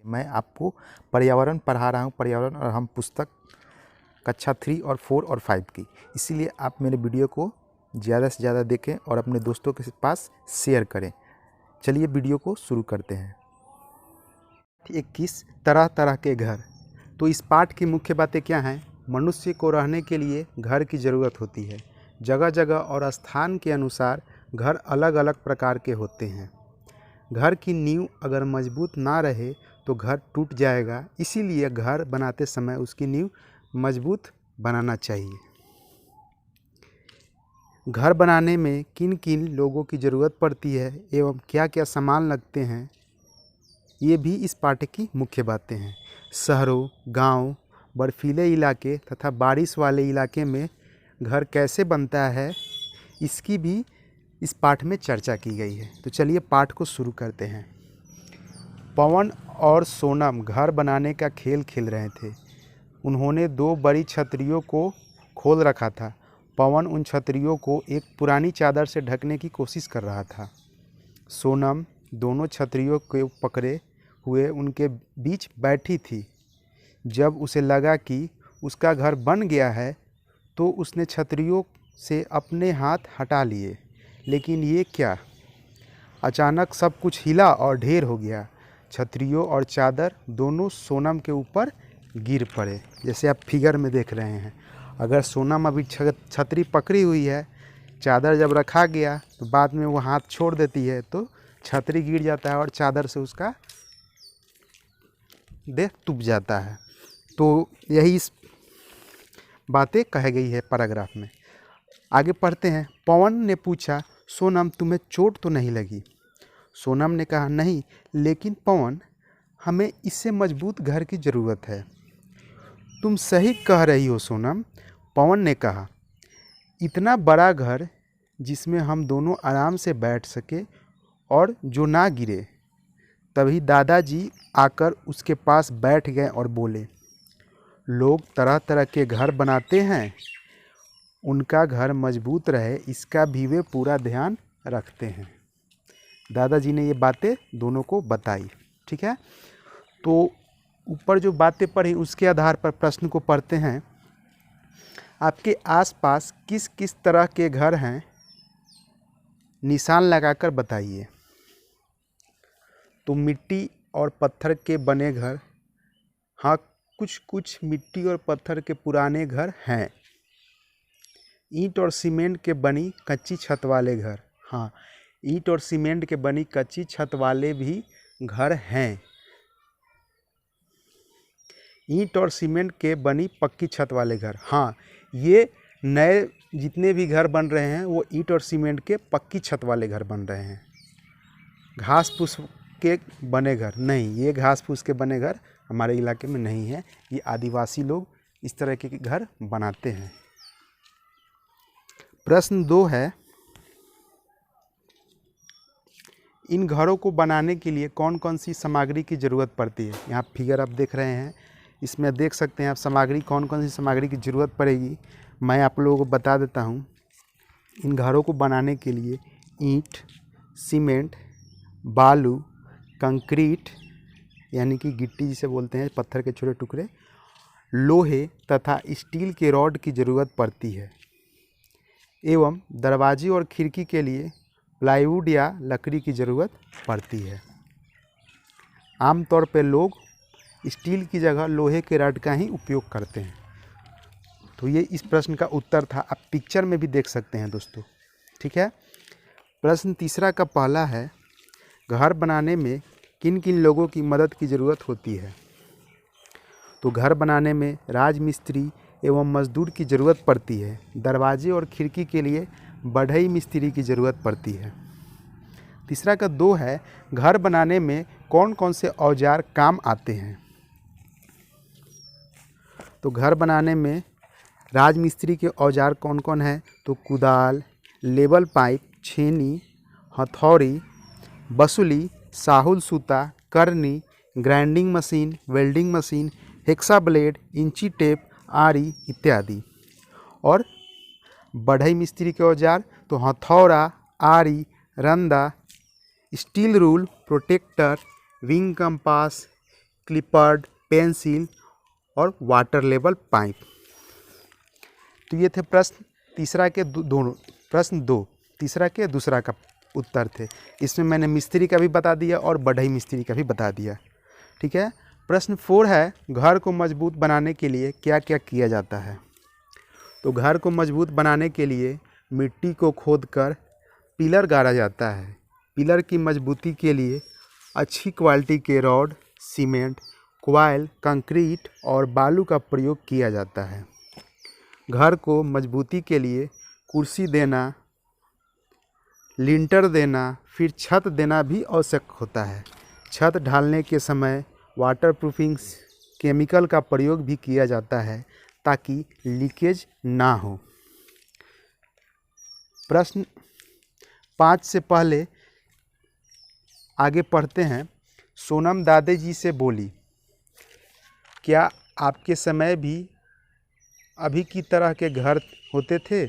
मैं आपको पर्यावरण पढ़ा रहा हूँ, पर्यावरण और हम पुस्तक कक्षा 3 और 4 और 5 की। इसीलिए आप मेरे वीडियो को ज़्यादा से ज़्यादा देखें और अपने दोस्तों के पास शेयर करें। चलिए वीडियो को शुरू करते हैं। 21 तरह तरह के घर। तो इस पाठ की मुख्य बातें क्या हैं? मनुष्य को रहने के लिए घर की ज़रूरत होती है। जगह जगह और स्थान के अनुसार घर अलग अलग प्रकार के होते हैं। घर की नींव अगर मजबूत ना रहे तो घर टूट जाएगा, इसीलिए घर बनाते समय उसकी नींव मजबूत बनाना चाहिए। घर बनाने में किन किन लोगों की ज़रूरत पड़ती है एवं क्या क्या सामान लगते हैं, ये भी इस पाठ की मुख्य बातें हैं। शहरों, गांव, बर्फीले इलाके तथा बारिश वाले इलाके में घर कैसे बनता है, इसकी भी इस पाठ में चर्चा की गई है। तो चलिए पाठ को शुरू करते हैं। पवन और सोनम घर बनाने का खेल खेल रहे थे। उन्होंने 2 बड़ी छतरियों को खोल रखा था। पवन उन छतरियों को एक पुरानी चादर से ढकने की कोशिश कर रहा था। सोनम दोनों छतरियों को पकड़े हुए उनके बीच बैठी थी। जब उसे लगा कि उसका घर बन गया है तो उसने छतरियों से अपने हाथ हटा लिए। लेकिन ये क्या? अचानक सब कुछ हिला और ढेर हो गया। छतरियों और चादर दोनों सोनम के ऊपर गिर पड़े, जैसे आप फिगर में देख रहे हैं। अगर सोनम अभी छतरी पकड़ी हुई है, चादर जब रखा गया तो बाद में वो हाथ छोड़ देती है तो छतरी गिर जाता है और चादर से उसका देह टूट जाता है। तो यही इस बातें कही गई है पैराग्राफ में। आगे पढ़ते हैं। पवन ने पूछा, सोनम तुम्हें चोट तो नहीं लगी? सोनम ने कहा, नहीं, लेकिन पवन, हमें इससे मजबूत घर की ज़रूरत है। तुम सही कह रही हो सोनम, पवन ने कहा। इतना बड़ा घर जिसमें हम दोनों आराम से बैठ सके और जो ना गिरे। तभी दादाजी आकर उसके पास बैठ गए और बोले, लोग तरह तरह के घर बनाते हैं, उनका घर मजबूत रहे इसका भी वे पूरा ध्यान रखते हैं। दादाजी ने ये बातें दोनों को बताई। ठीक है, तो ऊपर जो बातें पढ़ी उसके आधार पर प्रश्न को पढ़ते हैं। आपके आसपास किस किस तरह के घर हैं, निशान लगाकर बताइए। तो मिट्टी और पत्थर के बने घर, हाँ, कुछ कुछ मिट्टी और पत्थर के पुराने घर हैं। ईंट और सीमेंट के बनी कच्ची छत वाले घर, हाँ, ईंट और सीमेंट के बनी कच्ची छत वाले भी घर हैं। ईंट और सीमेंट के बनी पक्की छत वाले घर, हाँ, ये नए जितने भी घर बन रहे हैं वो ईंट और सीमेंट के पक्की छत वाले घर बन रहे हैं। घास फूस के बने घर नहीं, ये घास फूस के बने घर हमारे इलाके में नहीं है। ये आदिवासी लोग इस तरह के घर बनाते हैं। प्रश्न 2 है, इन घरों को बनाने के लिए कौन कौन सी सामग्री की ज़रूरत पड़ती है? यहाँ फिगर आप देख रहे हैं, इसमें देख सकते हैं आप सामग्री, कौन कौन सी सामग्री की ज़रूरत पड़ेगी। मैं आप लोगों को बता देता हूँ। इन घरों को बनाने के लिए ईंट, सीमेंट, बालू, कंक्रीट यानी कि गिट्टी जिसे बोलते हैं, पत्थर के छोटे टुकड़े, लोहे तथा स्टील के रॉड की ज़रूरत पड़ती है एवं दरवाजे और खिड़की के लिए प्लाईवुड या लकड़ी की ज़रूरत पड़ती है। आमतौर पर लोग स्टील की जगह लोहे के रॉड का ही उपयोग करते हैं। तो ये इस प्रश्न का उत्तर था। आप पिक्चर में भी देख सकते हैं दोस्तों। ठीक है, प्रश्न 3 का पहला है, घर बनाने में किन किन लोगों की मदद की ज़रूरत होती है? तो घर बनाने में राजमिस्त्री एवं मजदूर की ज़रूरत पड़ती है। दरवाजे और खिड़की के लिए बढ़ई मिस्त्री की ज़रूरत पड़ती है। 3 का 2 है, घर बनाने में कौन कौन से औजार काम आते हैं? तो घर बनाने में राजमिस्त्री के औजार कौन कौन हैं? तो कुदाल, लेवल पाइप, छेनी, हथौड़ी, बसुली, साहुल सूता, करनी, grinding machine, welding machine, hexa blade, इंची टेप, आरी इत्यादि। और बढ़ई मिस्त्री के औजार तो हथौड़ा, आरी, रंदा, steel rule, protractor, wing compass, क्लिपर्ड, पेंसिल और वाटर लेवल पाइप। तो ये थे प्रश्न तीसरा के दोनों, प्रश्न 2 तीसरा के दूसरा का उत्तर थे। इसमें मैंने मिस्त्री का भी बता दिया और बढ़ई मिस्त्री का भी बता दिया। ठीक है। प्रश्न 4 है, घर को मजबूत बनाने के लिए क्या क्या किया जाता है। तो घर को मजबूत बनाने के लिए मिट्टी को खोदकर पिलर गाड़ा जाता है। पिलर की मजबूती के लिए अच्छी क्वालिटी के रॉड, सीमेंट, क्वाइल, कंक्रीट और बालू का प्रयोग किया जाता है। घर को मजबूती के लिए कुर्सी देना, लिंटर देना, फिर छत देना भी आवश्यक होता है। छत ढालने के समय वाटरप्रूफिंग केमिकल का प्रयोग भी किया जाता है ताकि लीकेज ना हो। प्रश्न 5 से पहले आगे पढ़ते हैं। सोनम दादाजी से बोली, क्या आपके समय भी अभी की तरह के घर होते थे।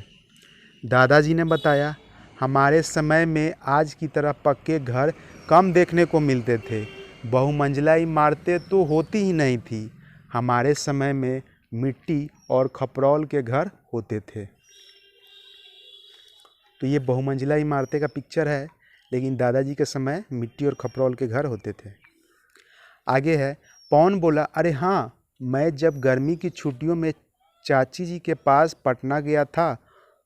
दादाजी ने बताया, हमारे समय में आज की तरह पक्के घर कम देखने को मिलते थे। बहुमंजिला इमारतें तो होती ही नहीं थी। हमारे समय में मिट्टी और खपरौल के घर होते थे। तो ये बहुमंजिला इमारतें का पिक्चर है, लेकिन दादाजी के समय मिट्टी और खपरौल के घर होते थे। आगे है, पवन बोला, अरे हाँ, मैं जब गर्मी की छुट्टियों में चाची जी के पास पटना गया था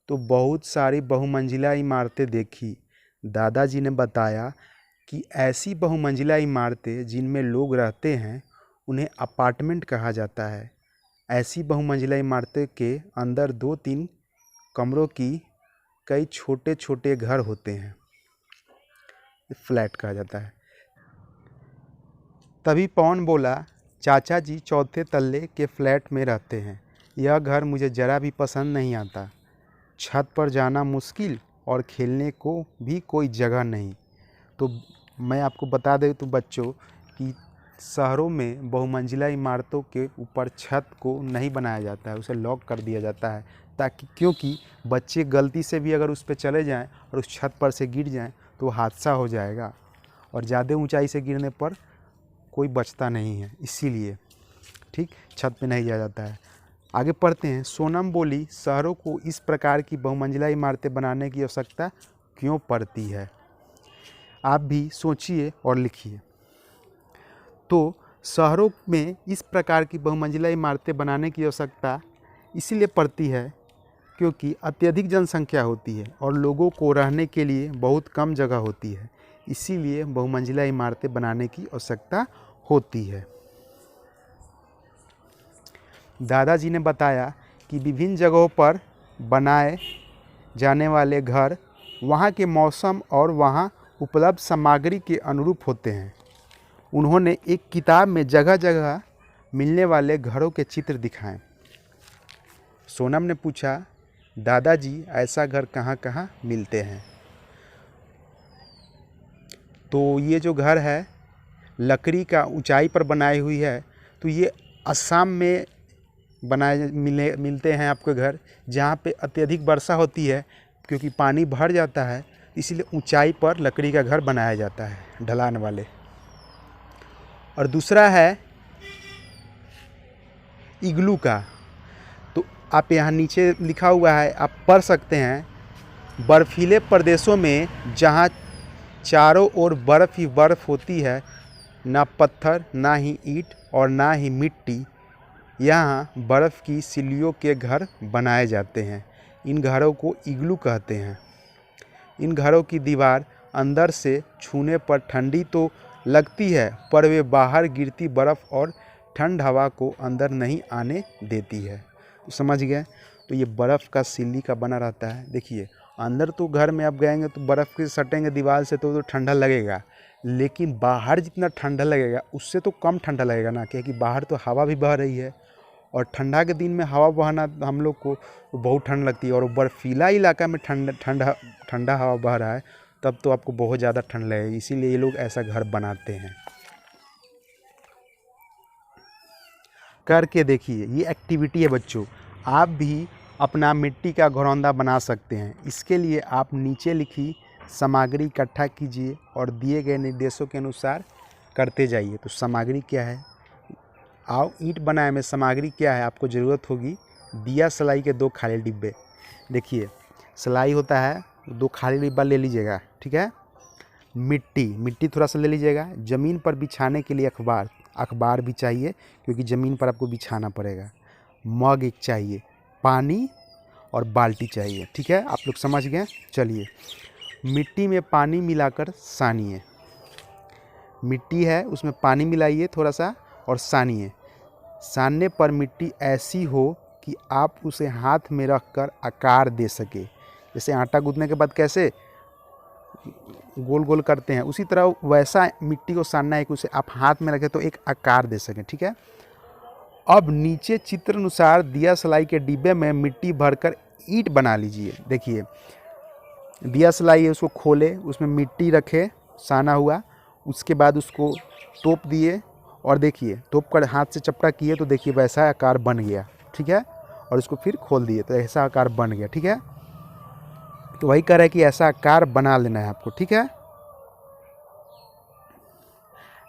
तो बहुत सारी बहुमंजिला इमारतें देखी। दादाजी ने बताया कि ऐसी बहुमंजिला इमारतें जिनमें लोग रहते हैं उन्हें अपार्टमेंट कहा जाता है। ऐसी बहुमंजिला इमारतें के अंदर 2-3 कमरों की कई छोटे छोटे घर होते हैं, फ्लैट कहा जाता है। तभी पवन बोला, चाचा जी चौथे तल्ले के फ्लैट में रहते हैं। यह घर मुझे ज़रा भी पसंद नहीं आता। छत पर जाना मुश्किल और खेलने को भी कोई जगह नहीं। तो मैं आपको बता दें तो बच्चों कि शहरों में बहुमंजिला इमारतों के ऊपर छत को नहीं बनाया जाता है, उसे लॉक कर दिया जाता है, ताकि क्योंकि बच्चे गलती से भी अगर उस पर चले जाएं और उस छत पर से गिर जाएं तो हादसा हो जाएगा और ज़्यादा ऊंचाई से गिरने पर कोई बचता नहीं है, इसीलिए ठीक छत पे नहीं जाया जाता है। आगे पढ़ते हैं। सोनम बोली, शहरों को इस प्रकार की बहुमंजिला इमारतें बनाने की आवश्यकता क्यों पड़ती है। आप भी सोचिए और लिखिए। तो शहरों में इस प्रकार की बहुमंजिला इमारतें बनाने की आवश्यकता इसीलिए पड़ती है क्योंकि अत्यधिक जनसंख्या होती है और लोगों को रहने के लिए बहुत कम जगह होती है, इसीलिए बहुमंजिला इमारतें बनाने की आवश्यकता होती है। दादाजी ने बताया कि विभिन्न जगहों पर बनाए जाने वाले घर वहाँ के मौसम और वहाँ उपलब्ध सामग्री के अनुरूप होते हैं। उन्होंने एक किताब में जगह जगह मिलने वाले घरों के चित्र दिखाए। सोनम ने पूछा, दादाजी ऐसा घर कहाँ कहाँ मिलते हैं। तो ये जो घर है लकड़ी का ऊंचाई पर बनाई हुई है, तो ये असम में मिलते हैं आपके घर, जहाँ पे अत्यधिक वर्षा होती है क्योंकि पानी भर जाता है, इसलिए ऊंचाई पर लकड़ी का घर बनाया जाता है ढलान वाले। और दूसरा है इग्लू का, तो आप यहाँ नीचे लिखा हुआ है, आप पढ़ सकते हैं। बर्फीले प्रदेशों में जहाँ चारों ओर बर्फ़ ही बर्फ़ होती है, ना पत्थर, ना ही ईंट और ना ही मिट्टी, यहाँ बर्फ़ की सिल्लियों के घर बनाए जाते हैं। इन घरों को इग्लू कहते हैं। इन घरों की दीवार अंदर से छूने पर ठंडी तो लगती है, पर वे बाहर गिरती बर्फ़ और ठंड हवा को अंदर नहीं आने देती है। तो समझ गए। तो ये बर्फ़ का सिल्ली का बना रहता है। देखिए अंदर तो घर में आप गएंगे तो बर्फ़ के सटेंगे दीवार से तो ठंडा लगेगा, लेकिन बाहर जितना ठंडा लगेगा उससे तो कम ठंडा लगेगा ना, क्योंकि बाहर तो हवा भी बह रही है और ठंडा के दिन में हवा बहना हम लोग को बहुत ठंड लगती है, और बर्फीला इलाका में ठंडा हवा बह रहा है तब तो आपको बहुत ज़्यादा ठंड लगेगी। इसीलिए ये लोग ऐसा घर बनाते हैं। करके देखिए, ये एक्टिविटी है बच्चों। आप भी अपना मिट्टी का घरौंदा बना सकते हैं। इसके लिए आप नीचे लिखी सामग्री इकट्ठा कीजिए और दिए गए निर्देशों के अनुसार करते जाइए। तो सामग्री क्या है, आओ ईंट बनाए में सामग्री क्या है, आपको ज़रूरत होगी दिया सलाई के 2 खाली डिब्बे। देखिए सलाई होता है, 2 खाली डिब्बा ले लीजिएगा, ठीक है। मिट्टी थोड़ा सा ले लीजिएगा। ज़मीन पर बिछाने के लिए अखबार भी चाहिए क्योंकि ज़मीन पर आपको बिछाना पड़ेगा। मग एक चाहिए, पानी और बाल्टी चाहिए, ठीक है। आप लोग समझ गए। चलिए मिट्टी में पानी मिलाकर सानिए। मिट्टी है उसमें पानी मिलाइए थोड़ा सा और सानिए। सानने पर मिट्टी ऐसी हो कि आप उसे हाथ में रखकर आकार दे सके। जैसे आटा गूंथने के बाद कैसे गोल गोल करते हैं, उसी तरह वैसा मिट्टी को सानना है कि उसे आप हाथ में रखें तो एक आकार दे सकें, ठीक है। अब नीचे चित्र अनुसार दिया सलाई के डिब्बे में मिट्टी भरकर ईंट बना लीजिए। देखिए दिया सलाई है, उसको खोले, उसमें मिट्टी रखे साना हुआ, उसके बाद उसको तोप दिए और देखिए तोप कर हाथ से चपटा किए तो देखिए वैसा आकार बन गया, ठीक है। और उसको फिर खोल दिए तो ऐसा आकार बन गया, ठीक है। तो वही कह रहा है कि ऐसा आकार बना लेना है आपको, ठीक है।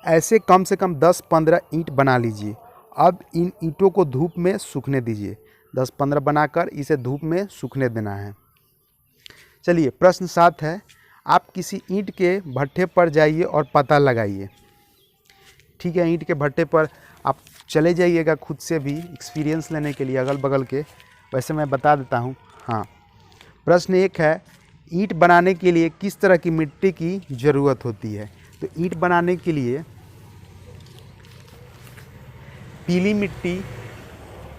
ऐसे कम से कम 10-15 ईंट बना लीजिए। अब इन ईंटों को धूप में सूखने दीजिए। 10-15 बनाकर इसे धूप में सूखने देना है। चलिए प्रश्न 7 है, आप किसी ईंट के भट्ठे पर जाइए और पता लगाइए। ठीक है, ईंट के भट्ठे पर आप चले जाइएगा खुद से भी एक्सपीरियंस लेने के लिए अगल बगल के। वैसे मैं बता देता हूँ। हाँ, प्रश्न 1 है, ईंट बनाने के लिए किस तरह की मिट्टी की ज़रूरत होती है। तो ईंट बनाने के लिए पीली मिट्टी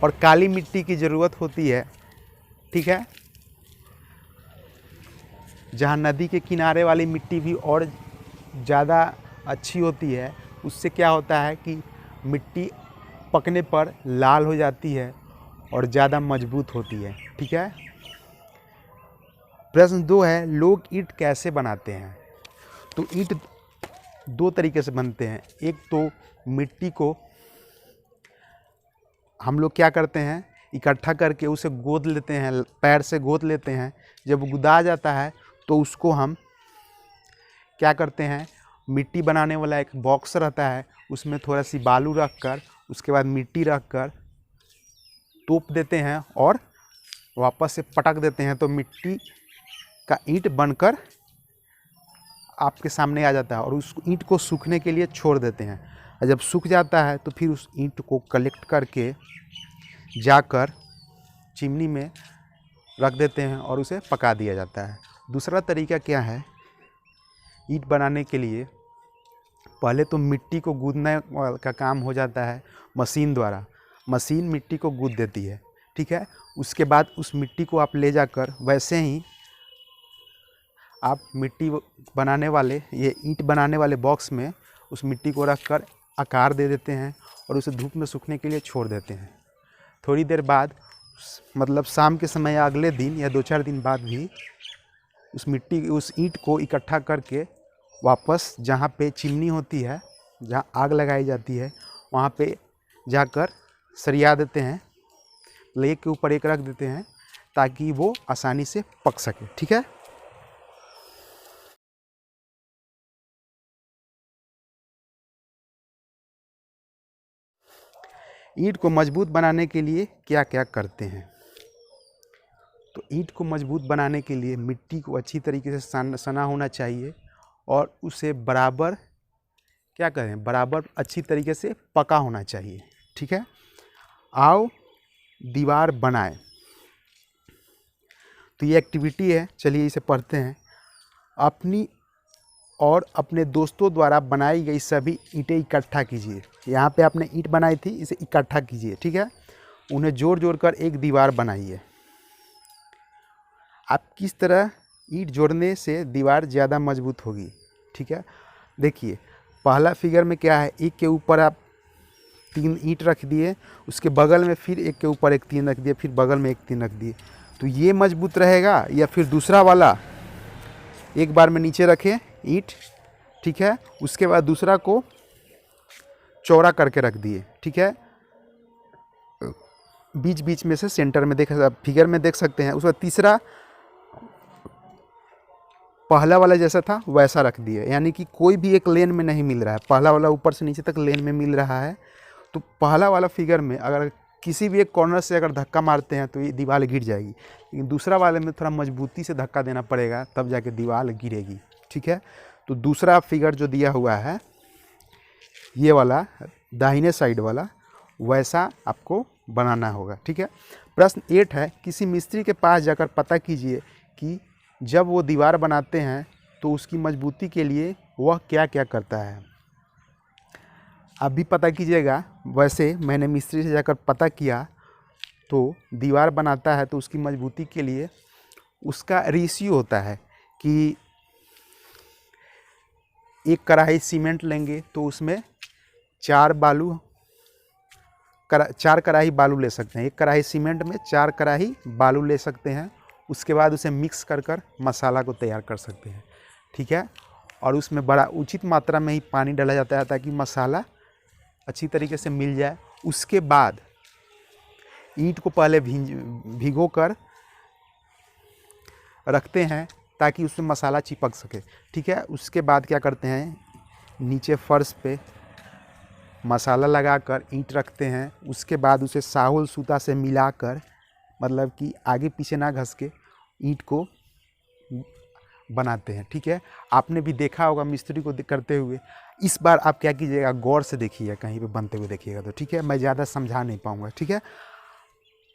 और काली मिट्टी की ज़रूरत होती है, ठीक है। जहाँ नदी के किनारे वाली मिट्टी भी और ज़्यादा अच्छी होती है, उससे क्या होता है कि मिट्टी पकने पर लाल हो जाती है और ज़्यादा मजबूत होती है, ठीक है। प्रश्न 2 है, लोग ईंट कैसे बनाते हैं। तो ईंट 2 तरीके से बनते हैं। एक तो मिट्टी को हम लोग क्या करते हैं, इकट्ठा करके उसे गोद लेते हैं, पैर से गोद लेते हैं। जब वो गुदा जाता है तो उसको हम क्या करते हैं, मिट्टी बनाने वाला एक बॉक्स रहता है, उसमें थोड़ा सी बालू रख कर उसके बाद मिट्टी रख कर तोप देते हैं और वापस से पटक देते हैं, तो मिट्टी का ईंट बनकर आपके सामने आ जाता है। और उस ईंट को सूखने के लिए छोड़ देते हैं। और जब सूख जाता है तो फिर उस ईंट को कलेक्ट करके जाकर चिमनी में रख देते हैं और उसे पका दिया जाता है। दूसरा तरीका क्या है, ईंट बनाने के लिए पहले तो मिट्टी को गूंदने का काम हो जाता है मशीन द्वारा। मशीन मिट्टी को गूंद देती है, ठीक है। उसके बाद उस मिट्टी को आप ले जाकर वैसे ही आप मिट्टी बनाने वाले, ये ईंट बनाने वाले बॉक्स में उस मिट्टी को रख कर आकार दे देते हैं और उसे धूप में सूखने के लिए छोड़ देते हैं। थोड़ी देर बाद मतलब शाम के समय या अगले दिन या 2-4 दिन बाद भी उस ईंट को इकट्ठा करके वापस जहाँ पे चिमनी होती है, जहाँ आग लगाई जाती है, वहाँ पे जाकर सरिया देते हैं, एक के ऊपर एक रख देते हैं ताकि वो आसानी से पक सके, ठीक है। ईंट को मजबूत बनाने के लिए क्या क्या करते हैं। तो ईंट को मजबूत बनाने के लिए मिट्टी को अच्छी तरीके से सना होना चाहिए और उसे बराबर क्या करें, बराबर अच्छी तरीके से पका होना चाहिए, ठीक है। आओ दीवार बनाए। तो ये एक्टिविटी है, चलिए इसे पढ़ते हैं। अपनी और अपने दोस्तों द्वारा बनाई गई सभी ईंटें इकट्ठा कीजिए। यहाँ पे आपने ईंट बनाई थी, इसे इकट्ठा कीजिए, ठीक है। उन्हें जोड़ जोड़ कर एक दीवार बनाइए। आप किस तरह ईंट जोड़ने से दीवार ज़्यादा मजबूत होगी, ठीक है। देखिए पहला फिगर में क्या है, एक के ऊपर आप 3 ईंट रख दिए, उसके बगल में फिर एक के ऊपर एक 3 रख दिए, फिर बगल में एक 3 रख दिए। तो ये मजबूत रहेगा या फिर दूसरा वाला एक बार में नीचे रखें ईंट, ठीक है, उसके बाद दूसरा को चौड़ा करके रख दिए, ठीक है। बीच बीच में से सेंटर में फिगर में देख सकते हैं। उसका तीसरा पहला वाला जैसा था वैसा रख दिए, यानी कि कोई भी एक लेन में नहीं मिल रहा है, पहला वाला ऊपर से नीचे तक लेन में मिल रहा है। तो पहला वाला फिगर में अगर किसी भी एक कॉर्नर से अगर धक्का मारते हैं तो ये दीवार गिर जाएगी, लेकिन दूसरा वाले में थोड़ा मजबूती से धक्का देना पड़ेगा तब जाके दीवार गिरेगी। ठीक है, तो दूसरा फिगर जो दिया हुआ है ये वाला दाहिने साइड वाला, वैसा आपको बनाना होगा। ठीक है, प्रश्न 8 है, किसी मिस्त्री के पास जाकर पता कीजिए कि जब वो दीवार बनाते हैं तो उसकी मजबूती के लिए वह क्या क्या करता है। आप भी पता कीजिएगा। वैसे मैंने मिस्त्री से जाकर पता किया तो दीवार बनाता है तो उसकी मजबूती के लिए उसका रेशियो होता है कि एक कढ़ाई सीमेंट लेंगे तो उसमें 4 कढ़ाई बालू ले सकते हैं। एक कढ़ाई सीमेंट में 4 कढ़ाई बालू ले सकते हैं। उसके बाद उसे मिक्स कर कर मसाला को तैयार कर सकते हैं। ठीक है, और उसमें बड़ा उचित मात्रा में ही पानी डाला जाता है ताकि मसाला अच्छी तरीके से मिल जाए। उसके बाद ईंट को पहले भिगो कर रखते हैं ताकि उसमें मसाला चिपक सके। ठीक है, उसके बाद क्या करते हैं, नीचे फर्श पे मसाला लगाकर ईंट रखते हैं। उसके बाद उसे साहुल सूता से मिलाकर, मतलब कि आगे पीछे ना घस के, ईंट को बनाते हैं। ठीक है, आपने भी देखा होगा मिस्त्री को करते हुए। इस बार आप क्या कीजिएगा, गौर से देखिएगा, कहीं पे बनते हुए देखिएगा तो। ठीक है, मैं ज़्यादा समझा नहीं पाऊँगा। ठीक है,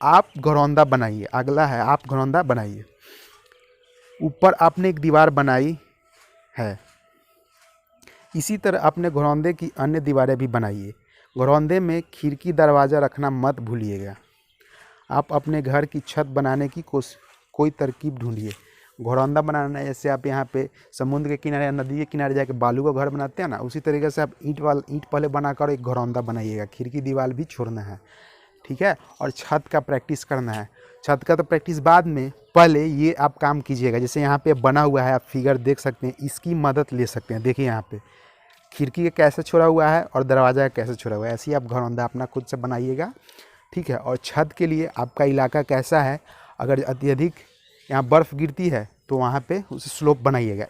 आप घरौंदा बनाइए। अगला है, आप घरौंदा बनाइए। ऊपर आपने एक दीवार बनाई है, इसी तरह अपने घरौंदे की अन्य दीवारें भी बनाइए। घरौंदे में खिड़की दरवाज़ा रखना मत भूलिएगा। आप अपने घर की छत बनाने की कोई तरकीब ढूंढिए। घरौंदा बनाना है, जैसे आप यहाँ पे समुद्र के किनारे या नदी के किनारे जाके बालू का घर बनाते हैं ना, उसी तरीके से आप ईंट पहले बनाकर एक घरौंदा बनाइएगा। खिड़की दीवार भी छोड़ना है। ठीक है, और छत का प्रैक्टिस करना है। छत का तो प्रैक्टिस बाद में, पहले ये आप काम कीजिएगा। जैसे यहाँ पे बना हुआ है, आप फिगर देख सकते हैं, इसकी मदद ले सकते हैं। देखिए यहाँ पे खिड़की का कैसे छोड़ा हुआ है और दरवाज़ा का कैसे छोड़ा हुआ है। ऐसे ही आप घरौंदा अपना खुद से बनाइएगा। ठीक है, और छत के लिए आपका इलाका कैसा है, अगर अत्यधिक यहाँ बर्फ़ गिरती है तो वहाँ पे उसे स्लोप बनाइएगा।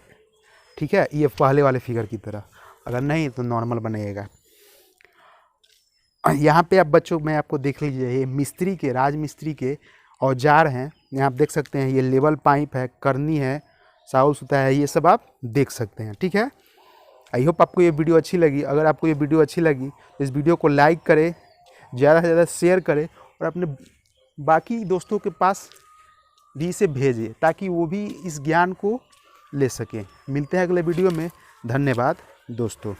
ठीक है, ये पहले वाले फिगर की तरह। अगर नहीं तो नॉर्मल बनाइएगा। यहाँ पे आप बच्चों, मैं आपको देख लीजिए, ये मिस्त्री के, राजमिस्त्री के औजार हैं। यहाँ आप देख सकते हैं, ये लेवल पाइप है, करनी है, साहुल सूता है, ये सब आप देख सकते हैं। ठीक है, आई होप आपको ये वीडियो अच्छी लगी। अगर आपको ये वीडियो अच्छी लगी तो इस वीडियो को लाइक करें, ज़्यादा से ज़्यादा शेयर करें और अपने बाकी दोस्तों के पास भी इसे भेजिए ताकि वो भी इस ज्ञान को ले सकें। मिलते हैं अगले वीडियो में। धन्यवाद दोस्तों।